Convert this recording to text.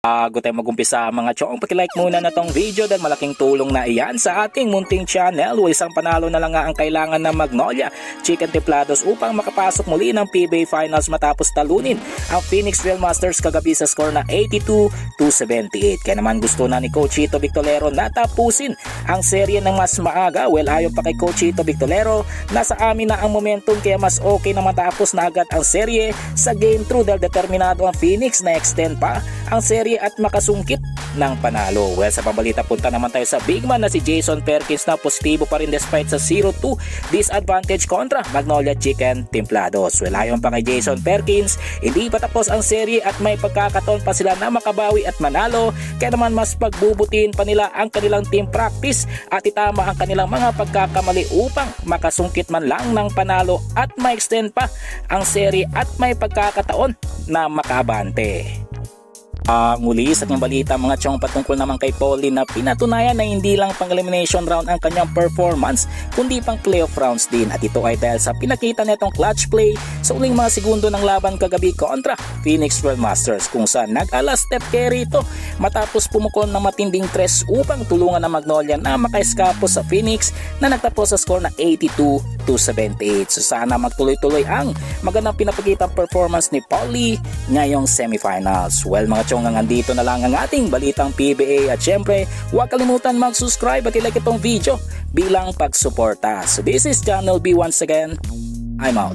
Bago tayo mag-umpisa mga chong, pakilike muna na tong video dahil malaking tulong na iyan sa ating munting channel. Isang panalo na lang nga ang kailangan ng Magnolia Chicken Templados upang makapasok muli ng PBA Finals matapos talunin ang Phoenix Real Masters kagabi sa score na 82-78. Kaya naman gusto na ni Coach Chito Victolero na tapusin ang serye ng mas maaga. Well, ayon pa kay Coach Chito Victolero, nasa amin na ang momentum kaya mas okay na matapos na agad ang serye sa Game 2 dahil determinado ang Phoenix na extend pa ang serye at makasungkit ng panalo. Well, sa pambalita punta naman tayo sa big man na si Jason Perkins na positibo pa rin despite sa 0-2 disadvantage kontra Magnolia Chicken Templados. Well, ayon pa kay Jason Perkins, hindi pa tapos ang serye at may pagkakataon pa sila na makabawi at manalo, kaya naman mas pagbubutin pa nila ang kanilang team practice at itama ang kanilang mga pagkakamali upang makasungkit man lang ng panalo at ma-extend pa ang serye at may pagkakataon na makabante. Muli sa ating balita mga chong, patungkol naman kay Paulie na pinatunayan na hindi lang pang elimination round ang kanyang performance kundi pang playoff rounds din, at ito ay dahil sa pinakita nitong clutch play sa uling mga segundo ng laban kagabi kontra Phoenix Real Masters, kung saan nag-ala step carry ito matapos pumukol ng matinding tres upang tulungan ng Magnolia na maka-escapo sa Phoenix na nagtapos sa score na 82-78. So sana magtuloy-tuloy ang magandang pinapakitang performance ni Paulie ngayong semifinals. Well mga chong, hanggang dito na lang ang ating balitang PBA, at syempre huwag kalimutan mag-subscribe at i-like itong video bilang pagsuporta. So this is Channel B once again. I'm out.